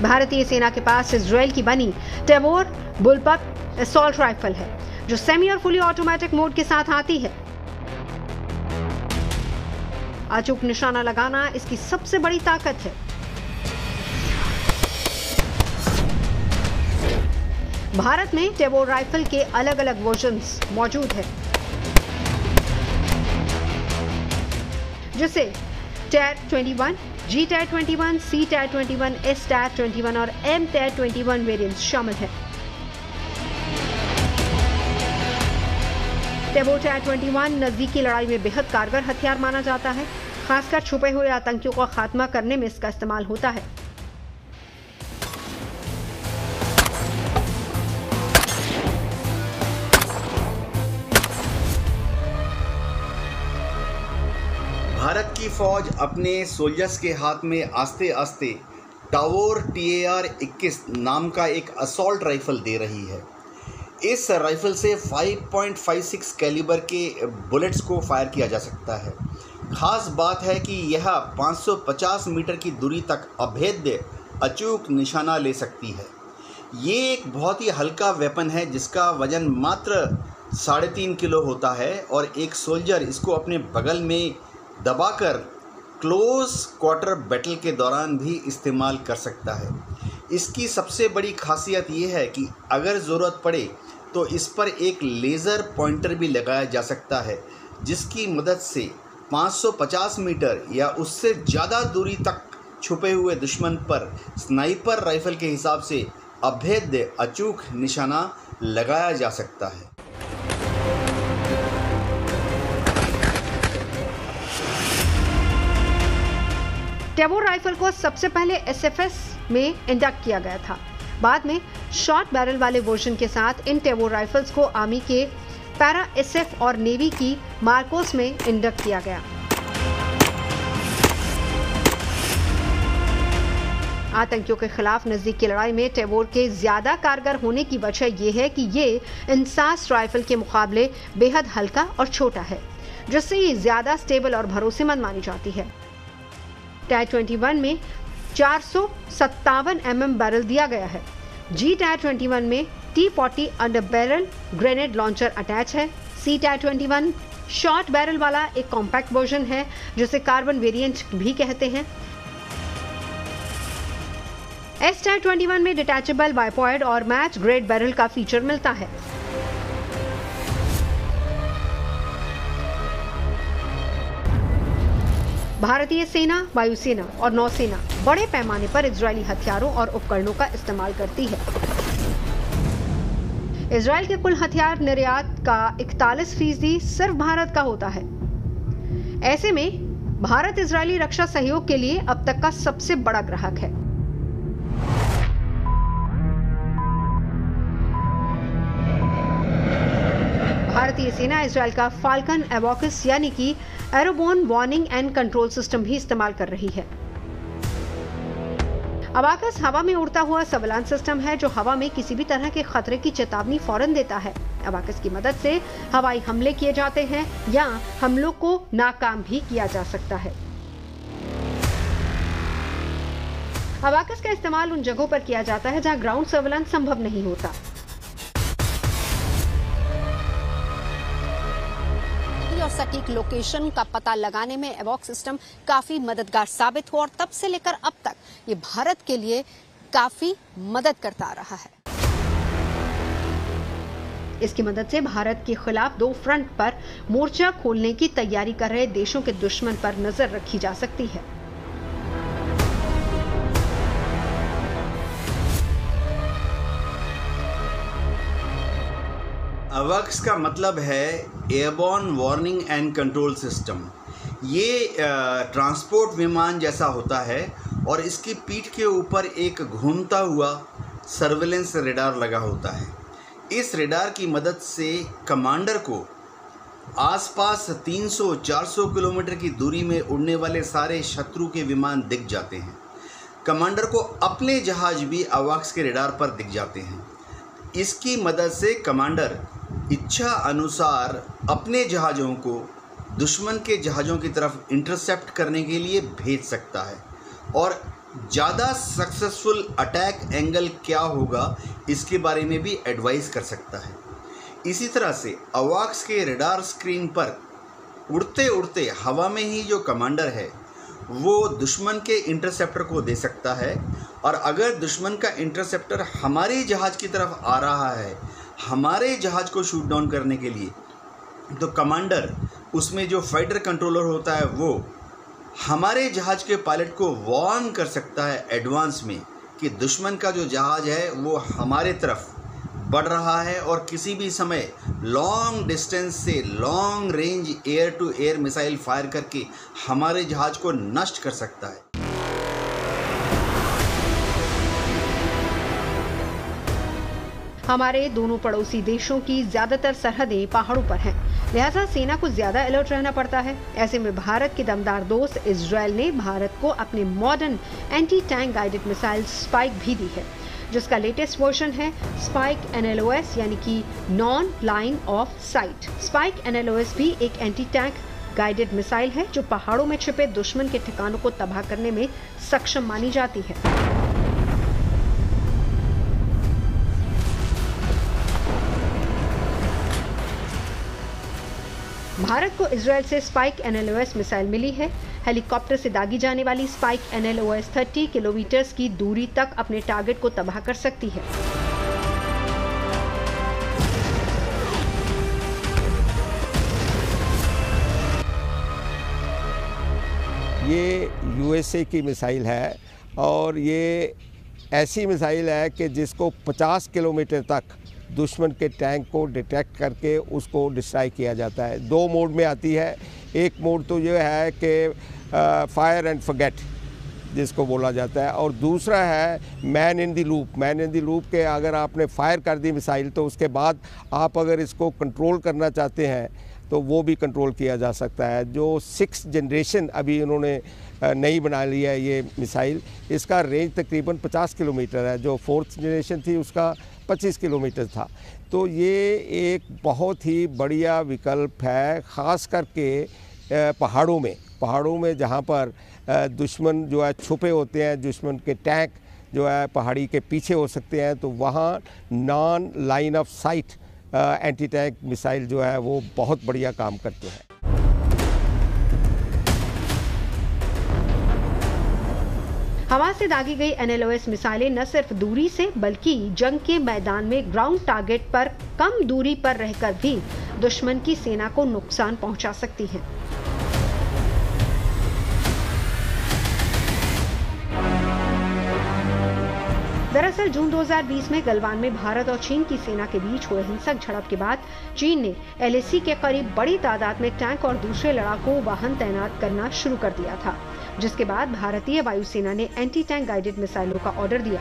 भारतीय सेना के पास इजराइल की बनी टेबोर बुलपप असॉल्ट राइफल है, जो सेमी और फुली ऑटोमेटिक मोड के साथ आती है। अचूक निशाना लगाना इसकी सबसे बड़ी ताकत है। भारत में टेबोर राइफल के अलग अलग वर्जन्स मौजूद है, जिसे TAR-21, G-TAR-21, C-TAR-21, S-TAR-21 और M-TAR-21 वेरिएंट्स शामिल हैं। टेबोर TAR-21 नजदीकी लड़ाई में बेहद कारगर हथियार माना जाता है। खासकर छुपे हुए आतंकियों का खात्मा करने में इसका इस्तेमाल होता है। भारत की फौज अपने सोल्जर्स के हाथ में आस्ते आस्ते टावोर TAR-21 नाम का एक असॉल्ट राइफल दे रही है। इस राइफल से 5.56 कैलिबर के बुलेट्स को फायर किया जा सकता है। खास बात है कि यह 550 मीटर की दूरी तक अभेद्य अचूक निशाना ले सकती है। ये एक बहुत ही हल्का वेपन है जिसका वजन मात्र 3.5 किलो होता है और एक सोल्जर इसको अपने बगल में दबाकर क्लोज क्वार्टर बैटल के दौरान भी इस्तेमाल कर सकता है। इसकी सबसे बड़ी खासियत यह है कि अगर ज़रूरत पड़े तो इस पर एक लेज़र पॉइंटर भी लगाया जा सकता है, जिसकी मदद से 550 मीटर या उससे ज़्यादा दूरी तक छुपे हुए दुश्मन पर स्नाइपर राइफल के हिसाब से अभेद्य अचूक निशाना लगाया जा सकता है। टेबोर राइफल को सबसे पहले SFS में इंडक्ट किया गया था। बाद में शॉर्ट बैरल वाले वर्जन के साथ इन टेबोर राइफल्स को आर्मी के पैरा SF और नेवी की मार्कोस में इंडक्ट किया गया। आतंकियों के खिलाफ नजदीक की लड़ाई में टेबोर के ज्यादा कारगर होने की वजह यह है कि ये इंसास राइफल के मुकाबले बेहद हल्का और छोटा है, जिससे ये ज्यादा स्टेबल और भरोसेमंद मानी जाती है। TAR-21 में 457 mm बैरल दिया गया है। G-TAR-21 में T-40 under barrel grenade launcher attach है। C-TAR-21 शॉर्ट बैरल वाला एक कॉम्पैक्ट वर्जन है, जिसे कार्बन वेरिएंट भी कहते हैं। S-TAR-21 में डिटैचेबल बाइपॉइड और मैच ग्रेड बैरल का फीचर मिलता है। भारतीय सेना, वायुसेना और नौसेना बड़े पैमाने पर इजरायली हथियारों और उपकरणों का इस्तेमाल करती है। इजरायल के कुल हथियार निर्यात का 41% सिर्फ भारत का होता है। ऐसे में भारत इजरायली रक्षा सहयोग के लिए अब तक का सबसे बड़ा ग्राहक है। भारतीय सेना इजरायल का फाल्कन एवोकस यानी कि एरोबोर्न वार्निंग एंड कंट्रोल सिस्टम भी इस्तेमाल कर रही है। अबाकस हवा में उड़ता हुआ सर्विलांस सिस्टम है, जो हवा में किसी भी तरह के खतरे की चेतावनी फौरन देता है। अबाकस की मदद से हवाई हमले किए जाते हैं या हमलों को नाकाम भी किया जा सकता है। अबाकस का इस्तेमाल उन जगहों पर किया जाता है जहां ग्राउंड सर्विलांस संभव नहीं होता। और सटीक लोकेशन का पता लगाने में एवॉक सिस्टम काफी मददगार साबित हुआ और तब से लेकर अब तक ये भारत के लिए काफी मदद करता रहा है। इसकी मदद से भारत के खिलाफ 2 फ्रंट पर मोर्चा खोलने की तैयारी कर रहे देशों के दुश्मन पर नजर रखी जा सकती है। अवॉक्स का मतलब है airborne warning and control system. ये ट्रांसपोर्ट विमान जैसा होता है और इसकी पीठ के ऊपर एक घूमता हुआ सर्विलेंस रेडार लगा होता है। इस रेडार की मदद से कमांडर को आसपास 300-400 किलोमीटर की दूरी में उड़ने वाले सारे शत्रु के विमान दिख जाते हैं। कमांडर को अपने जहाज भी अवॉक्स के रेडार पर दिख जाते हैं। इसकी मदद से कमांडर इच्छा अनुसार अपने जहाज़ों को दुश्मन के जहाज़ों की तरफ इंटरसेप्ट करने के लिए भेज सकता है और ज़्यादा सक्सेसफुल अटैक एंगल क्या होगा इसके बारे में भी एडवाइस कर सकता है। इसी तरह से अवॉक्स के रडार स्क्रीन पर उड़ते उड़ते हवा में ही जो कमांडर है वो दुश्मन के इंटरसेप्टर को दे सकता है, और अगर दुश्मन का इंटरसेप्टर हमारे जहाज़ की तरफ आ रहा है हमारे जहाज़ को शूट डाउन करने के लिए, तो कमांडर उसमें जो फाइटर कंट्रोलर होता है वो हमारे जहाज़ के पायलट को वार्न कर सकता है एडवांस में कि दुश्मन का जो जहाज़ है वो हमारे तरफ बढ़ रहा है और किसी भी समय लॉन्ग डिस्टेंस से long range air to air missile fire करके हमारे जहाज़ को नष्ट कर सकता है। हमारे दोनों पड़ोसी देशों की ज्यादातर सरहदें पहाड़ों पर हैं, लिहाजा सेना को ज्यादा अलर्ट रहना पड़ता है। ऐसे में भारत के दमदार दोस्त इजरायल ने भारत को अपने modern anti tank guided missile spike भी दी है, जिसका लेटेस्ट वर्जन है स्पाइक NLOS यानी कि non line of site. Spike NLOS भी एक एंटी टैंक गाइडेड मिसाइल है जो पहाड़ों में छिपे दुश्मन के ठिकानों को तबाह करने में सक्षम मानी जाती है। भारत को इजरायल से स्पाइक NLOS मिसाइल मिली है। हेलीकॉप्टर से दागी जाने वाली स्पाइक NLOS 30 किलोमीटर की दूरी तक अपने टारगेट को तबाह कर सकती है। ये USA की मिसाइल है और ये ऐसी मिसाइल है कि जिसको 50 किलोमीटर तक दुश्मन के टैंक को डिटेक्ट करके उसको डिस्ट्रॉय किया जाता है। दो मोड में आती है। एक मोड तो ये है कि फायर एंड फॉरगेट जिसको बोला जाता है, और दूसरा है man in the loop. Man in the loop के अगर आपने फायर कर दी मिसाइल तो उसके बाद आप अगर इसको कंट्रोल करना चाहते हैं तो वो भी कंट्रोल किया जा सकता है। जो 6th जनरेशन अभी उन्होंने नई बना लिया है ये मिसाइल, इसका रेंज तकरीबन 50 किलोमीटर है। जो 4th जनरेशन थी उसका 25 किलोमीटर था। तो ये एक बहुत ही बढ़िया विकल्प है, ख़ास करके पहाड़ों में जहाँ पर दुश्मन जो है छुपे होते हैं, दुश्मन के टैंक जो है पहाड़ी के पीछे हो सकते हैं, तो वहाँ non line of site anti tank missile जो है वो बहुत बढ़िया काम करते हैं। हवा से दागी गई NLOS मिसाइलें न सिर्फ दूरी से बल्कि जंग के मैदान में ग्राउंड टारगेट पर कम दूरी पर रहकर भी दुश्मन की सेना को नुकसान पहुंचा सकती हैं। दरअसल जून 2020 में गलवान में भारत और चीन की सेना के बीच हुए हिंसक झड़प के बाद चीन ने LAC के करीब बड़ी तादाद में टैंक और दूसरे लड़ाकू वाहन तैनात करना शुरू कर दिया था, जिसके बाद भारतीय वायुसेना ने एंटी टैंक गाइडेड मिसाइलों का ऑर्डर दिया।